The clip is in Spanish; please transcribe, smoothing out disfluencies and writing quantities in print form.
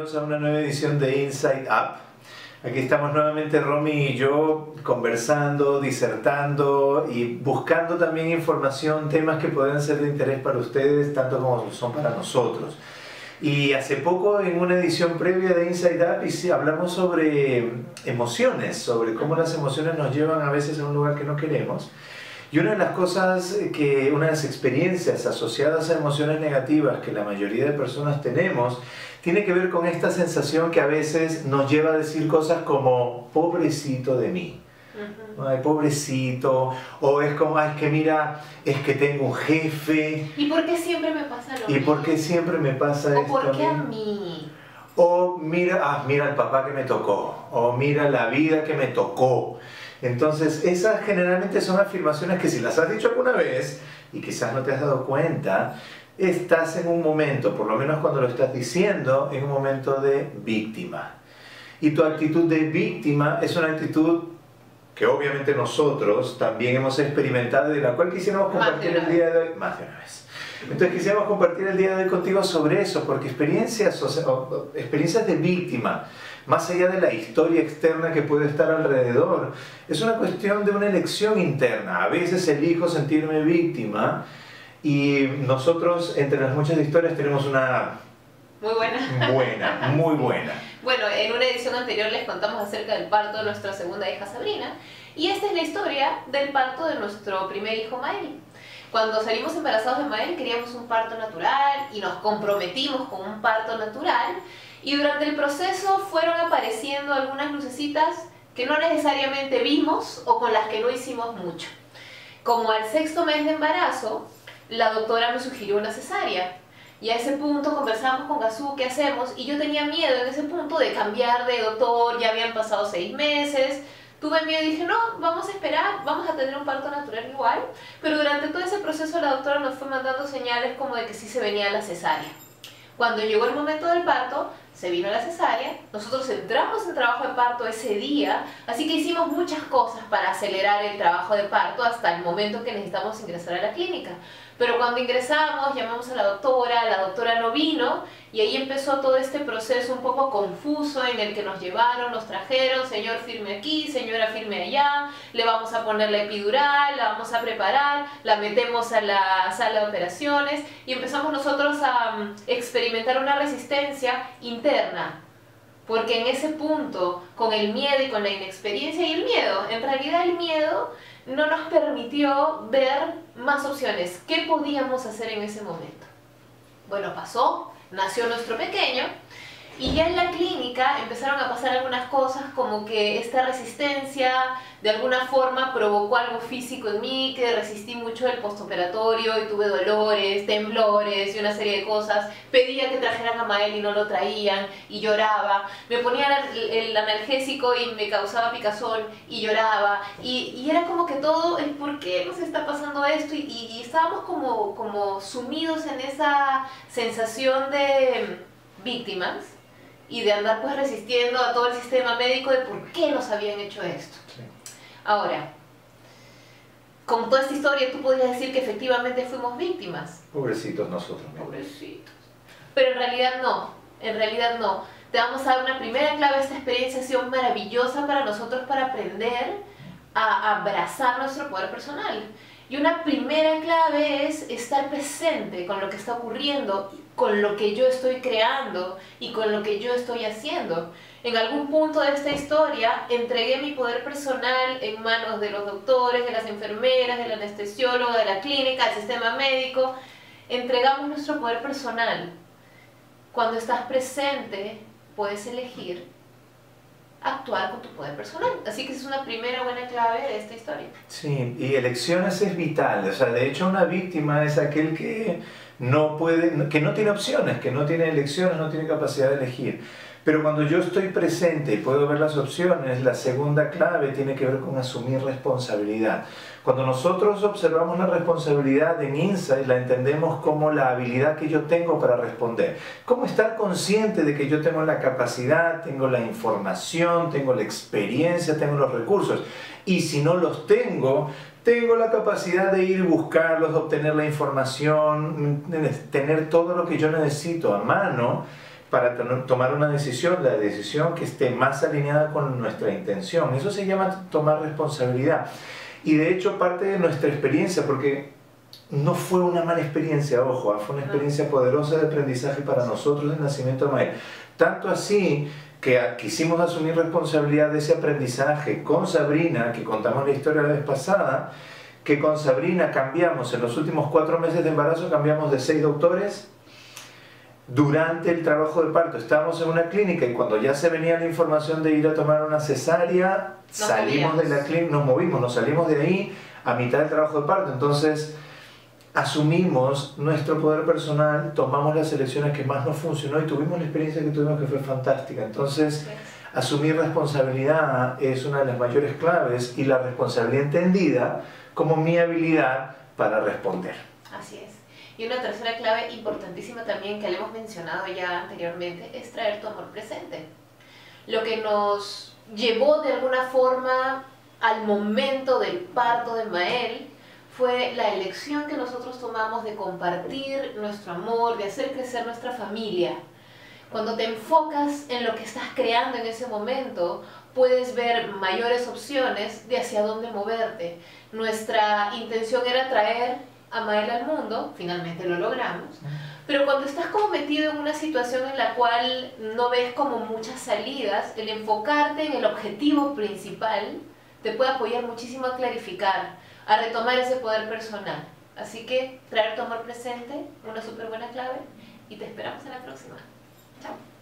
bienvenidos a una nueva edición de Insight Up. Aquí estamos nuevamente Romy y yo conversando, disertando y buscando también información, temas que puedan ser de interés para ustedes, tanto como son para nosotros. Y hace poco en una edición previa de Insight Up hablamos sobre emociones, sobre cómo las emociones nos llevan a veces a un lugar que no queremos. Y una de las cosas una de las experiencias asociadas a emociones negativas que la mayoría de personas tenemos, tiene que ver con esta sensación que a veces nos lleva a decir cosas como, pobrecito de mí. Ay, pobrecito, o es como, ay, es que mira, es que tengo un jefe. ¿Y por qué siempre me pasa lo mismo? ¿Y por qué siempre me pasa esto? ¿O por qué a mí? O mira, mira el papá que me tocó, o mira la vida que me tocó. Entonces, esas generalmente son afirmaciones que si las has dicho alguna vez, y quizás no te has dado cuenta, estás en un momento, por lo menos cuando lo estás diciendo, en un momento de víctima. Y tu actitud de víctima es una actitud que obviamente nosotros también hemos experimentado y de la cual quisiéramos compartir el día de hoy, más de una vez. Entonces quisiéramos compartir el día de hoy contigo sobre eso, porque experiencias de víctima, más allá de la historia externa que puede estar alrededor, es una cuestión de una elección interna. A veces elijo sentirme víctima y nosotros, entre las muchas historias, tenemos una... Muy buena. Buena, muy buena. Bueno, en una edición anterior les contamos acerca del parto de nuestra segunda hija Sabrina, y esta es la historia del parto de nuestro primer hijo Mael. Cuando salimos embarazados de Mael queríamos un parto natural y nos comprometimos con un parto natural, y durante el proceso fueron apareciendo algunas lucecitas que no necesariamente vimos o con las que no hicimos mucho. Como al 6º mes de embarazo, la doctora me sugirió una cesárea. Y a ese punto conversamos con Gazú, ¿qué hacemos? Y yo tenía miedo en ese punto de cambiar de doctor, ya habían pasado 6 meses. Tuve miedo y dije, no, vamos a esperar, vamos a tener un parto natural igual. Pero durante todo ese proceso la doctora nos fue mandando señales como de que sí se venía la cesárea. Cuando llegó el momento del parto, se vino la cesárea, nosotros entramos en trabajo de parto ese día, así que hicimos muchas cosas para acelerar el trabajo de parto hasta el momento que necesitamos ingresar a la clínica. Pero cuando ingresamos, llamamos a la doctora no vino, y ahí empezó todo este proceso un poco confuso en el que nos llevaron, nos trajeron, señor firme aquí, señora firme allá, le vamos a poner la epidural, la vamos a preparar, la metemos a la sala de operaciones, y empezamos nosotros a experimentar una resistencia interna. Porque en ese punto, con el miedo y con la inexperiencia y el miedo, en realidad el miedo no nos permitió ver más opciones. ¿Qué podíamos hacer en ese momento? Bueno, pasó, nació nuestro pequeño, y ya en la clínica empezaron a pasar algunas cosas como que esta resistencia de alguna forma provocó algo físico en mí, que resistí mucho el postoperatorio y tuve dolores, temblores y una serie de cosas. Pedía que trajeran a Mael y no lo traían y lloraba. Me ponían el analgésico y me causaba picazón y lloraba. Y era como que todo el por qué nos está pasando esto, y estábamos como sumidos en esa sensación de víctimas y de andar pues resistiendo a todo el sistema médico de por qué nos habían hecho esto. Sí. Ahora, con toda esta historia tú podrías decir que efectivamente fuimos víctimas. Pobrecitos nosotros. Pobrecitos. Pero en realidad no. Te vamos a dar una primera clave. Esta experiencia ha sido maravillosa para nosotros para aprender a abrazar nuestro poder personal. Y una primera clave es estar presente con lo que está ocurriendo, con lo que yo estoy creando y con lo que yo estoy haciendo. En algún punto de esta historia entregué mi poder personal en manos de los doctores, de las enfermeras, del anestesiólogo, de la clínica, del sistema médico. Entregamos nuestro poder personal. Cuando estás presente, puedes elegir actuar con tu poder personal. Así que esa es una primera buena clave de esta historia. Sí, y elecciones es vital. O sea, de hecho una víctima es aquel que no puede, que no tiene opciones, que no tiene elecciones, no tiene capacidad de elegir. Pero cuando yo estoy presente y puedo ver las opciones, la segunda clave tiene que ver con asumir responsabilidad. Cuando nosotros observamos la responsabilidad en Insight, la entendemos como la habilidad que yo tengo para responder. Como estar consciente de que yo tengo la capacidad, tengo la información, tengo la experiencia, tengo los recursos. Y si no los tengo, tengo la capacidad de ir a buscarlos, de obtener la información, tener todo lo que yo necesito a mano para tomar una decisión, la decisión que esté más alineada con nuestra intención. Eso se llama tomar responsabilidad. Y de hecho parte de nuestra experiencia, porque no fue una mala experiencia, ojo, fue una experiencia poderosa de aprendizaje para nosotros el nacimiento de Mael. Tanto así que quisimos asumir responsabilidad de ese aprendizaje con Sabrina, que contamos la historia la vez pasada, que con Sabrina cambiamos, en los últimos 4 meses de embarazo cambiamos de 6 doctores. Durante el trabajo de parto estábamos en una clínica y cuando ya se venía la información de ir a tomar una cesárea, salimos de la clínica, nos movimos, nos salimos de ahí a mitad del trabajo de parto. Entonces asumimos nuestro poder personal, tomamos las elecciones que más nos funcionó y tuvimos la experiencia que tuvimos que fue fantástica. Entonces asumir responsabilidad es una de las mayores claves y la responsabilidad entendida como mi habilidad para responder. Así es. Y una tercera clave importantísima también que le hemos mencionado ya anteriormente es traer tu amor presente. Lo que nos llevó de alguna forma al momento del parto de Mael fue la elección que nosotros tomamos de compartir nuestro amor, de hacer crecer nuestra familia. Cuando te enfocas en lo que estás creando en ese momento, puedes ver mayores opciones de hacia dónde moverte. Nuestra intención era traer a Mael al mundo, finalmente lo logramos, pero cuando estás como metido en una situación en la cual no ves como muchas salidas, el enfocarte en el objetivo principal te puede apoyar muchísimo a clarificar, a retomar ese poder personal. Así que traer tu amor presente, una súper buena clave, y te esperamos en la próxima. Chao.